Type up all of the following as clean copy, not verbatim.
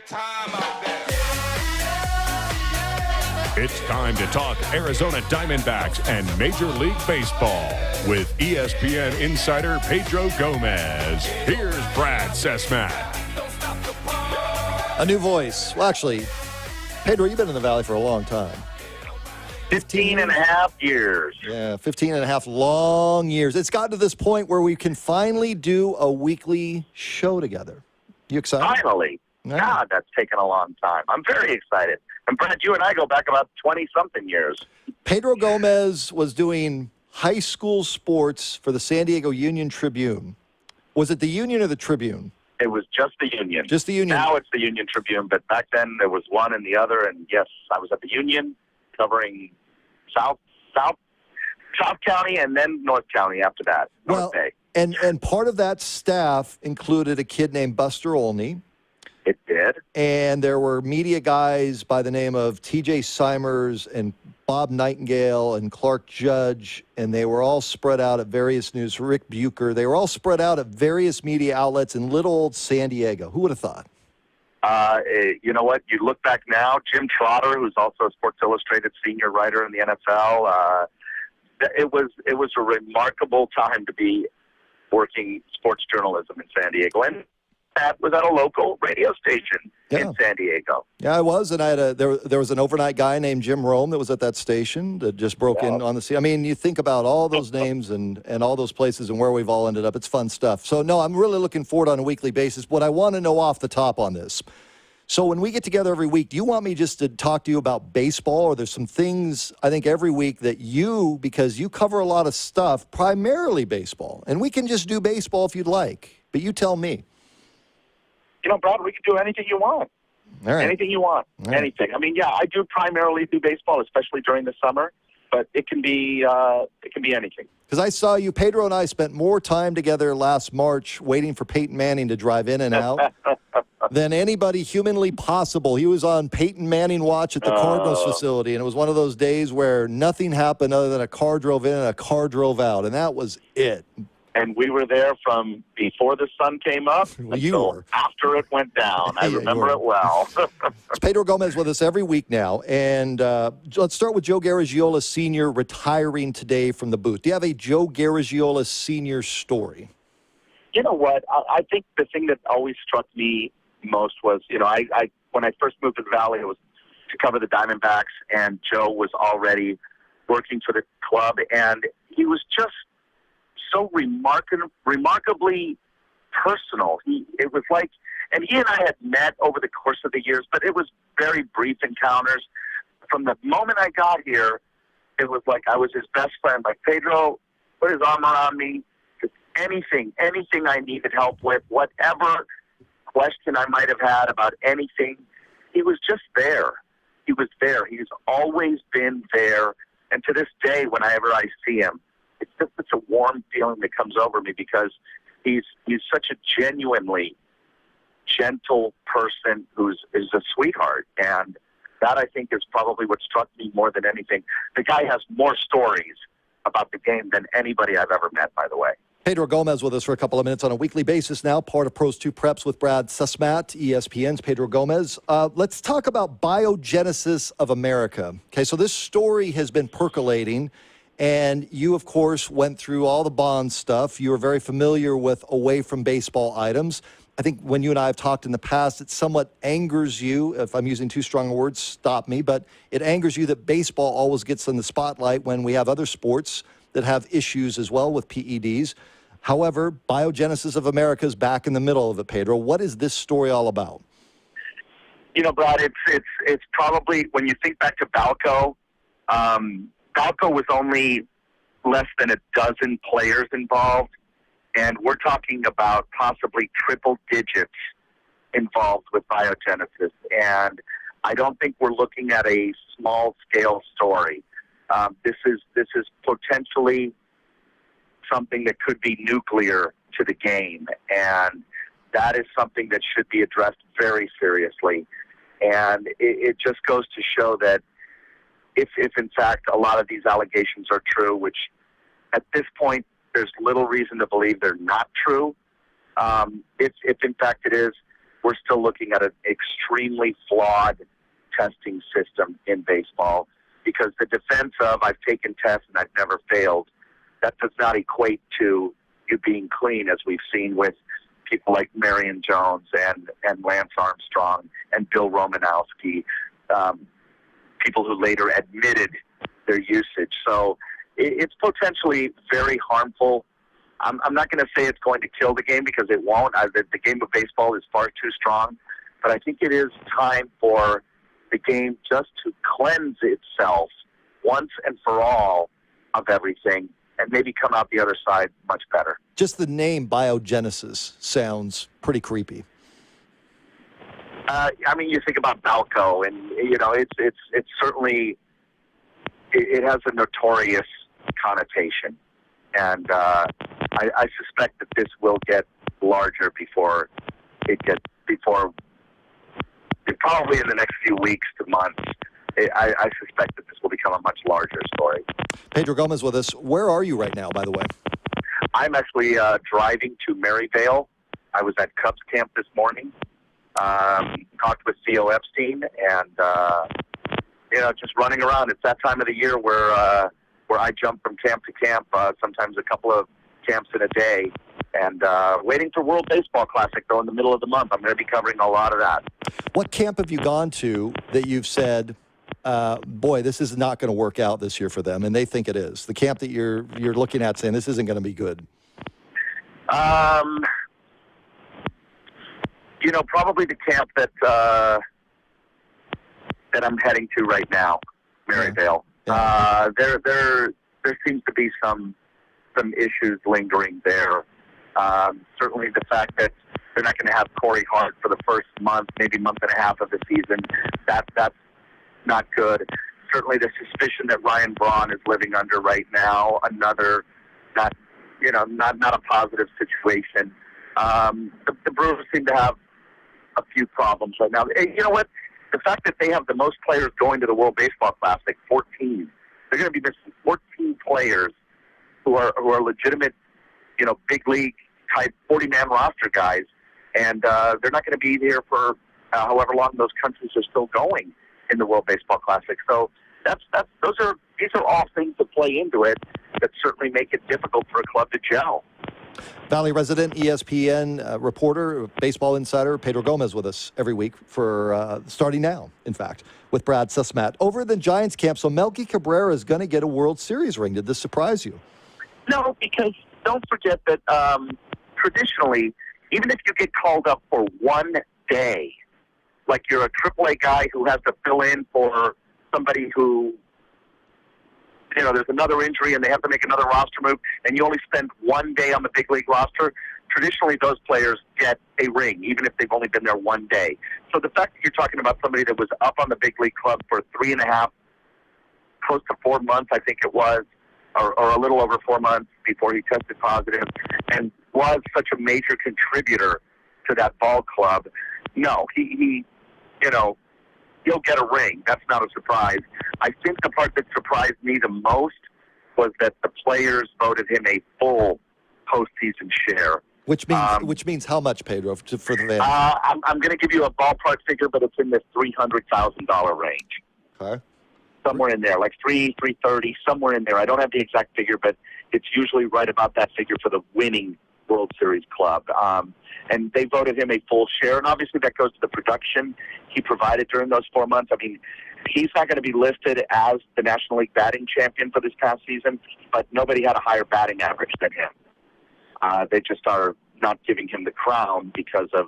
time out there. It's time to talk Arizona Diamondbacks and Major League Baseball with ESPN insider Pedro Gomez. Here's Brad Sesmat. A new voice. Well, actually, Pedro, you've been in the Valley for a long time. 15 and a half years. Yeah, 15 and a half long years. It's gotten to this point where we can finally do a weekly show together. You excited? Finally. Yeah. God, that's taken a long time. I'm very excited. And Brad, you and I go back about 20-something years. Pedro Gomez was doing high school sports for the San Diego Union Tribune. Was it the Union or the Tribune? It was just the Union. Just the Union. Now it's the Union Tribune, but back then there was one and the other. And yes, I was at the Union covering South County and then North County after that. North Bay. And part of that staff included a kid named Buster Olney. It did. And there were media guys by the name of T.J. Simers and Bob Nightingale and Clark Judge, and they were all spread out at various news. Rick Bucher. They were all spread out at various media outlets in little old San Diego. Who would have thought? You know what? You look back now, Jim Trotter, who's also a Sports Illustrated senior writer in the NFL, it was a remarkable time to be working sports journalism in San Diego. And that was at a local radio station in San Diego. Yeah, I was, and I had there was an overnight guy named Jim Rome that was at that station that just broke in on the scene. I mean, you think about all those names and all those places and where we've all ended up. It's fun stuff. So, no, I'm really looking forward on a weekly basis. What I want to know off the top on this, so when we get together every week, do you want me just to talk to you about baseball, or there's some things I think every week that because you cover a lot of stuff, primarily baseball, and we can just do baseball if you'd like, but you tell me. You know, Brad, we can do anything you want. All right. Anything you want. All right. Anything. I mean, yeah, I do primarily do baseball, especially during the summer, but it can be anything. Because I saw you, Pedro and I spent more time together last March waiting for Peyton Manning to drive in and out than anybody humanly possible. He was on Peyton Manning watch at the Cardinals facility, and it was one of those days where nothing happened other than a car drove in and a car drove out, and that was it. And we were there from before the sun came up until after it went down. I remember it well. It's Pedro Gomez with us every week now. And let's start with Joe Garagiola Sr. retiring today from the booth. Do you have a Joe Garagiola Sr. story? You know what? I think the thing that always struck me most was, you know, I when I first moved to the Valley, it was to cover the Diamondbacks, and Joe was already working for the club, and he was just so remarkably personal. It was like, and he and I had met over the course of the years, but it was very brief encounters. From the moment I got here, it was like I was his best friend. Like, Pedro put his arm around me. Just anything I needed help with, whatever question I might have had about anything, he was just there. He was there. He's always been there. And to this day, whenever I see him, it's just such a warm feeling that comes over me, because he's such a genuinely gentle person is a sweetheart. And that, I think, is probably what struck me more than anything. The guy has more stories about the game than anybody I've ever met, by the way. Pedro Gomez with us for a couple of minutes on a weekly basis now, part of Pros 2 Preps with Brad Sesmat, ESPN's Pedro Gomez. Let's talk about Biogenesis of America. Okay, so this story has been percolating, and you, of course, went through all the bond stuff. You are very familiar with away from baseball items. I think when you and I have talked in the past, it somewhat angers you, if I'm using too strong a word, stop me, but it angers you that baseball always gets in the spotlight when we have other sports that have issues as well with PEDs. However, Biogenesis of America is back in the middle of it, Pedro. What is this story all about? You know, Brad, it's probably, when you think back to Balco, Balco was only less than a dozen players involved, and we're talking about possibly triple digits involved with Biogenesis. And I don't think we're looking at a small-scale story. This is potentially something that could be nuclear to the game, and that is something that should be addressed very seriously. And it just goes to show that if in fact a lot of these allegations are true, which at this point there's little reason to believe they're not true, if in fact it is, we're still looking at an extremely flawed testing system in baseball, because the defense of I've taken tests and I've never failed, that does not equate to you being clean, as we've seen with people like Marion Jones and Lance Armstrong and Bill Romanowski, people who later admitted their usage. So it's potentially very harmful. I'm not going to say it's going to kill the game, because it won't. The game of baseball is far too strong. But I think it is time for the game just to cleanse itself once and for all of everything, and maybe come out the other side much better. Just the name biogenesis sounds pretty creepy. I mean, you think about Balco, and it's certainly it has a notorious connotation, and I suspect that this will get larger before probably in the next few weeks to months. I suspect that this will become a much larger story. Pedro Gomez with us. Where are you right now, by the way? I'm actually driving to Maryvale. I was at Cubs camp this morning. Talked with Theo Epstein, and just running around. It's that time of the year where I jump from camp to camp, sometimes a couple of camps in a day, and waiting for World Baseball Classic, though, in the middle of the month. I'm going to be covering a lot of that. What camp have you gone to that you've said, boy, this is not going to work out this year for them, and they think it is? The camp that you're looking at saying this isn't going to be good. Probably the camp that I'm heading to right now, Maryvale. Yeah. There seems to be some issues lingering there. Certainly the fact that they're not going to have Corey Hart for the first month, maybe month and a half of the season, that's not good. Certainly the suspicion that Ryan Braun is living under right now, another not a positive situation. The Brewers seem to have a few problems right now. Hey, you know what? The fact that they have the most players going to the World Baseball Classic, 14, they're going to be missing 14 players who are legitimate, big league type 40-man roster guys, and they're not going to be there for however long those countries are still going in the World Baseball Classic. So these are all things that play into it that certainly make it difficult for a club to gel. Valley resident, ESPN reporter, baseball insider, Pedro Gomez with us every week for starting now, in fact, with Brad Sussmat. Over the Giants camp, so Melky Cabrera is going to get a World Series ring. Did this surprise you? No, because don't forget that traditionally, even if you get called up for one day, like you're a AAA guy who has to fill in for somebody who, there's another injury and they have to make another roster move, and you only spend one day on the big league roster, traditionally those players get a ring, even if they've only been there one day. So the fact that you're talking about somebody that was up on the big league club for 3.5, close to 4 months, I think it was, or a little over 4 months before he tested positive, and was such a major contributor to that ball club, no, he'll get a ring. That's not a surprise. I think the part that surprised me the most was that the players voted him a full postseason share. Which means how much, Pedro, for the fans? I'm going to give you a ballpark figure, but it's in the $300,000 range. Okay. Somewhere in there, like $330, somewhere in there. I don't have the exact figure, but it's usually right about that figure for the winning World Series club. And they voted him a full share, and obviously that goes to the production he provided during those 4 months. I mean, he's not going to be listed as the National League batting champion for this past season, but nobody had a higher batting average than him. They just are not giving him the crown because of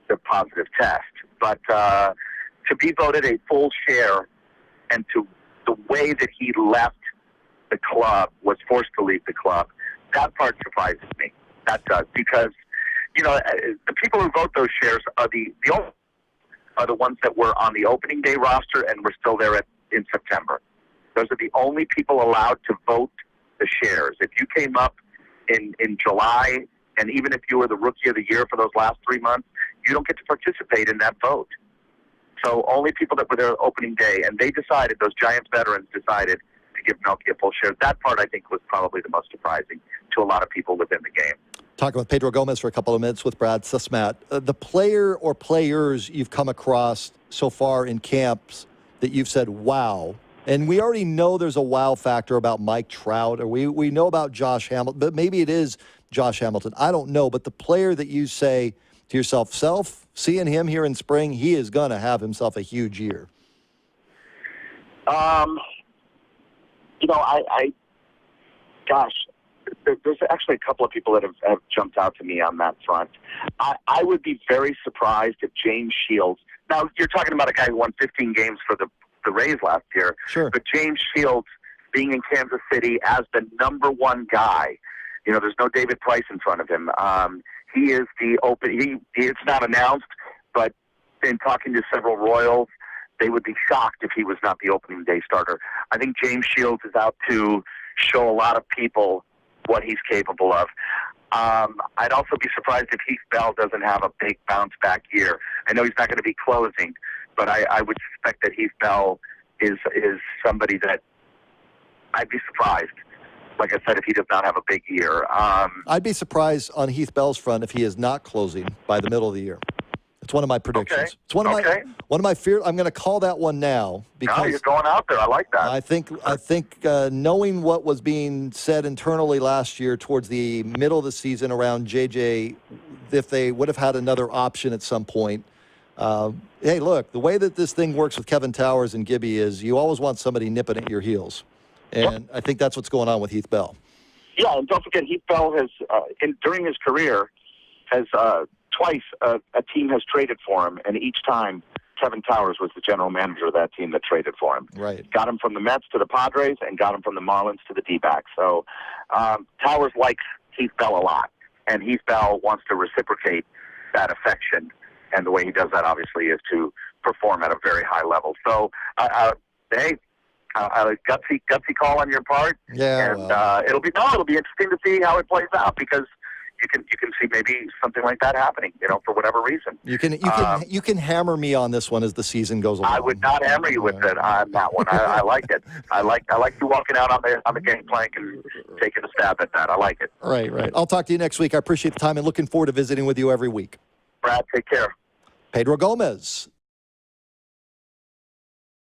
the positive test. But to be voted a full share, and to the way that he left the club, was forced to leave the club, that part surprises me. That does, because the people who vote those shares are the ones that were on the opening day roster and were still there in September. Those are the only people allowed to vote the shares. If you came up in July, and even if you were the rookie of the year for those last 3 months, you don't get to participate in that vote. So only people that were there opening day, and they decided, those Giants veterans decided to give Melky a full share. That part, I think, was probably the most surprising to a lot of people within the game. Talking with Pedro Gomez for a couple of minutes with Brad Susmat. The player or players you've come across so far in camps that you've said, wow. And we already know there's a wow factor about Mike Trout, or we know about Josh Hamilton, but maybe it is Josh Hamilton. I don't know. But the player that you say to yourself, seeing him here in spring, he is going to have himself a huge year. Gosh, there's actually a couple of people that have jumped out to me on that front. I would be very surprised if James Shields. Now, you're talking about a guy who won 15 games for the Rays last year. Sure. But James Shields being in Kansas City as the number one guy, there's no David Price in front of him. He is the open. It's not announced, but in talking to several Royals, they would be shocked if he was not the opening day starter. I think James Shields is out to show a lot of people what he's capable of. I'd also be surprised if Heath Bell doesn't have a big bounce back year. I know he's not going to be closing, but I would suspect that Heath Bell is somebody that I'd be surprised, like I said, if he does not have a big year. I'd be surprised on Heath Bell's front if he is not closing by the middle of the year. It's one of my predictions. Okay. It's one of my fears. I'm going to call that one now because you're going out there. I like that. I think knowing what was being said internally last year towards the middle of the season around JJ, if they would have had another option at some point. Hey, look, the way that this thing works with Kevin Towers and Gibby is you always want somebody nipping at your heels, and I think that's what's going on with Heath Bell. Yeah, and don't forget, Heath Bell has during his career has. Twice a team has traded for him, and each time Kevin Towers was the general manager of that team that traded for him. Right. Got him from the Mets to the Padres and got him from the Marlins to the D-backs. So Towers likes Heath Bell a lot, and Heath Bell wants to reciprocate that affection, and the way he does that, obviously, is to perform at a very high level. So, hey, gutsy call on your part. Yeah, and it'll be interesting to see how it plays out because you can see maybe something like that happening, for whatever reason. You can hammer me on this one as the season goes along. I would not hammer you with it on that one. I like it. I like you walking out on the gangplank and taking a stab at that. I like it. Right. I'll talk to you next week. I appreciate the time and looking forward to visiting with you every week. Brad, take care. Pedro Gomez,